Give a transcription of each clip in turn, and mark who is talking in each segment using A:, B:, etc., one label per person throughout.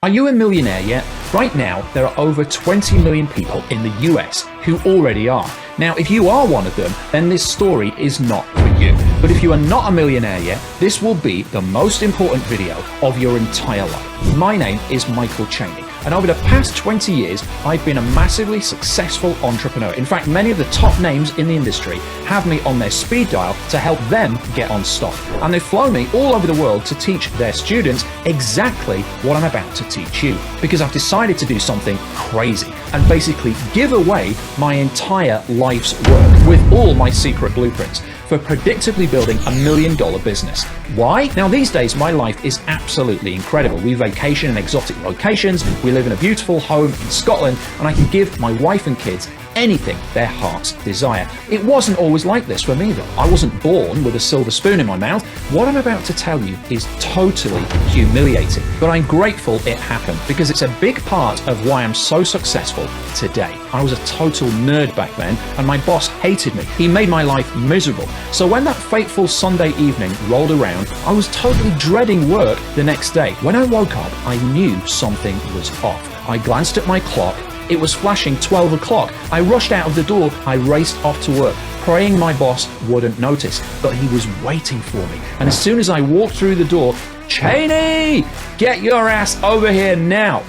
A: Are you a millionaire yet? Right now, there are over 20 million people in the US who already are. Now, if you are one of them, then this story is not for you. But if you are not a millionaire yet, this will be the most important video of your entire life. My name is Michael Cheney, and over the past 20 years, I've been a massively successful entrepreneur. In fact, many of the top names in the industry have me on their speed dial to help them get unstuck. And they've flown me all over the world to teach their students exactly what I'm about to teach you. Because I've decided to do something crazy and basically give away my entire life's work with all my secret blueprints for predictably building $1 million business. Why? Now these days my life is absolutely incredible. We vacation in exotic locations, we live in a beautiful home in Scotland, and I can give my wife and kids anything their hearts desire. It wasn't always like this for me though. I wasn't born with a silver spoon in my mouth. What I'm about to tell you is totally humiliating, but I'm grateful it happened because it's a big part of why I'm so successful today. I was a total nerd back then and my boss hated me. He made my life miserable. So when that fateful Sunday evening rolled around, I was totally dreading work the next day. When I woke up, I knew something was off. I glanced at my clock. It was flashing 12 o'clock. I rushed out of the door. I raced off to work, praying my boss wouldn't notice, but he was waiting for me. And as soon as I walked through the door, "Cheney, get your ass over here now."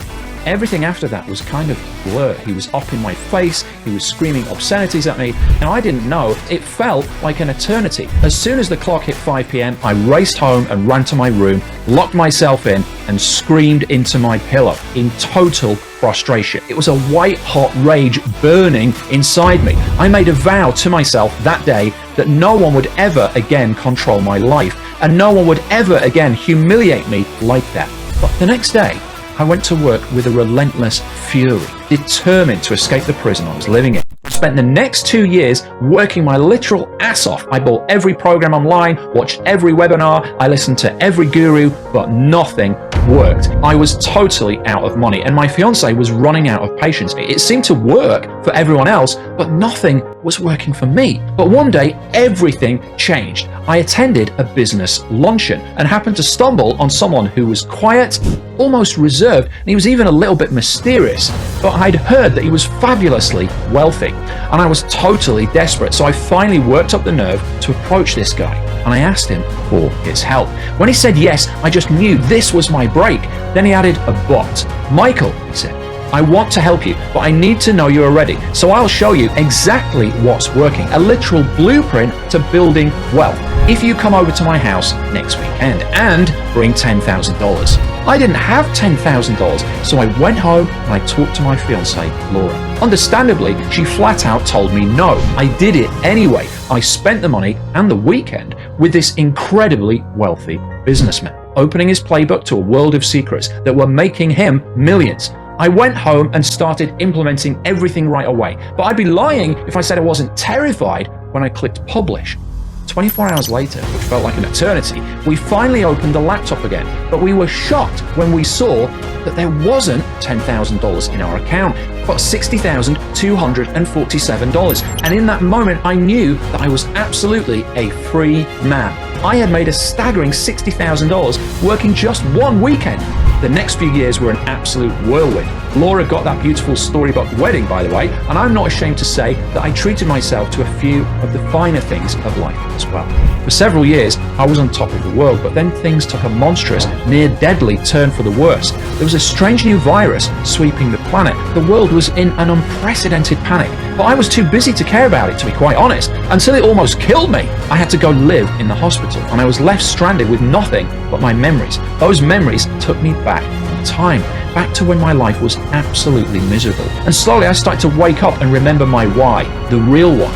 A: Everything after that was kind of blur. He was up in my face, he was screaming obscenities at me, and I didn't know, it felt like an eternity. As soon as the clock hit 5 p.m, I raced home and ran to my room, locked myself in, and screamed into my pillow in total frustration. It was a white hot rage burning inside me. I made a vow to myself that day that no one would ever again control my life, and no one would ever again humiliate me like that. But the next day, I went to work with a relentless fury, determined to escape the prison I was living in. I spent the next 2 years working my literal ass off. I bought every program online, watched every webinar, I listened to every guru, but nothing worked. I was totally out of money, and my fiance was running out of patience. It seemed to work for everyone else, but nothing was working for me. But one day, everything changed. I attended a business luncheon and happened to stumble on someone who was quiet, almost reserved, and he was even a little bit mysterious. But I'd heard that he was fabulously wealthy, and I was totally desperate, so I finally worked up the nerve to approach this guy, and I asked him for his help. When he said yes, I just knew this was my break. Then he added a but. "Michael," he said, "I want to help you, but I need to know you're ready. So I'll show you exactly what's working, a literal blueprint to building wealth, if you come over to my house next weekend and bring $10,000. I didn't have $10,000, so I went home and I talked to my fiancée, Laura. Understandably, she flat out told me no. I did it anyway. I spent the money and the weekend with this incredibly wealthy businessman, opening his playbook to a world of secrets that were making him millions. I went home and started implementing everything right away, but I'd be lying if I said I wasn't terrified when I clicked publish. 24 hours later, which felt like an eternity, we finally opened the laptop again, but we were shocked when we saw that there wasn't $10,000 in our account, but $60,247. And in that moment, I knew that I was absolutely a free man. I had made a staggering $60,000 working just one weekend. The next few years were an absolute whirlwind. Laura got that beautiful storybook wedding, by the way, and I'm not ashamed to say that I treated myself to a few of the finer things of life as well. For several years, I was on top of the world, but then things took a monstrous, near deadly turn for the worse. There was a strange new virus sweeping the planet. The world was in an unprecedented panic, but I was too busy to care about it, to be quite honest, until it almost killed me. I had to go live in the hospital, and I was left stranded with nothing but my memories. Those memories took me back in time, back to when my life was absolutely miserable. And slowly I started to wake up and remember my why, the real one.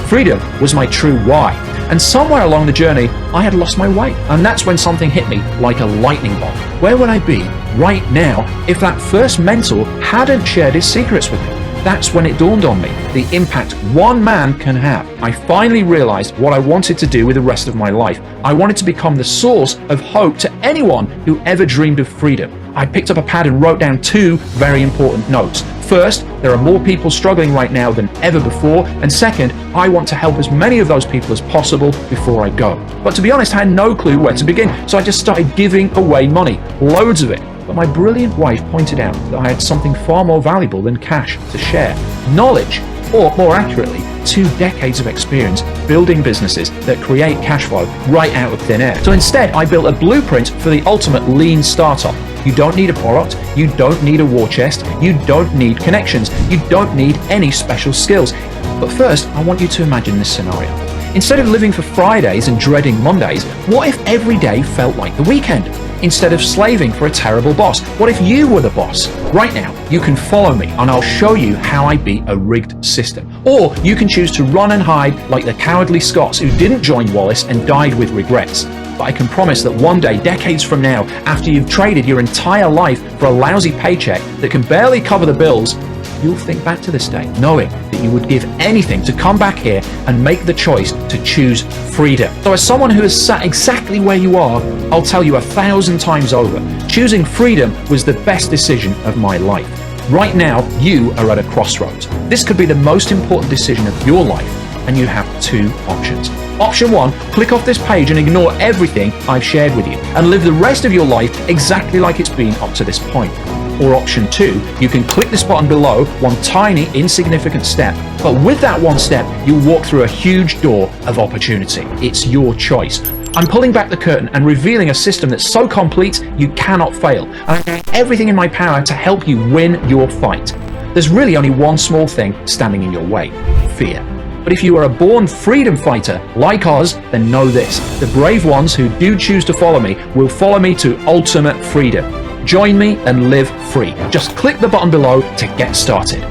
A: Freedom was my true why. And somewhere along the journey, I had lost my way. And that's when something hit me like a lightning bolt. Where would I be right now if that first mentor hadn't shared his secrets with me? That's when it dawned on me, the impact one man can have. I finally realized what I wanted to do with the rest of my life. I wanted to become the source of hope to anyone who ever dreamed of freedom. I picked up a pad and wrote down 2 very important notes. First, there are more people struggling right now than ever before. And second, I want to help as many of those people as possible before I go. But to be honest, I had no clue where to begin. So I just started giving away money, loads of it. But my brilliant wife pointed out that I had something far more valuable than cash to share: knowledge, or more accurately, 2 decades of experience building businesses that create cash flow right out of thin air. So instead, I built a blueprint for the ultimate lean startup. You don't need a product, you don't need a war chest, you don't need connections, you don't need any special skills. But first, I want you to imagine this scenario. Instead of living for Fridays and dreading Mondays, what if every day felt like the weekend? Instead of slaving for a terrible boss, what if you were the boss? Right now, you can follow me and I'll show you how I beat a rigged system. Or you can choose to run and hide like the cowardly Scots who didn't join Wallace and died with regrets. But I can promise that one day, decades from now, after you've traded your entire life for a lousy paycheck that can barely cover the bills, you'll think back to this day, knowing that you would give anything to come back here and make the choice to choose freedom. So as someone who has sat exactly where you are, I'll tell you 1,000 times over, choosing freedom was the best decision of my life. Right now, you are at a crossroads. This could be the most important decision of your life, and you have 2 options. Option 1, click off this page and ignore everything I've shared with you, and live the rest of your life exactly like it's been up to this point. Or option 2, you can click this button below, one tiny, insignificant step, but with that one step, you'll walk through a huge door of opportunity. It's your choice. I'm pulling back the curtain and revealing a system that's so complete you cannot fail, and I'm doing everything in my power to help you win your fight. There's really only one small thing standing in your way: fear. But if you are a born freedom fighter like us, then know this: the brave ones who do choose to follow me will follow me to ultimate freedom. Join me and live free. Just click the button below to get started.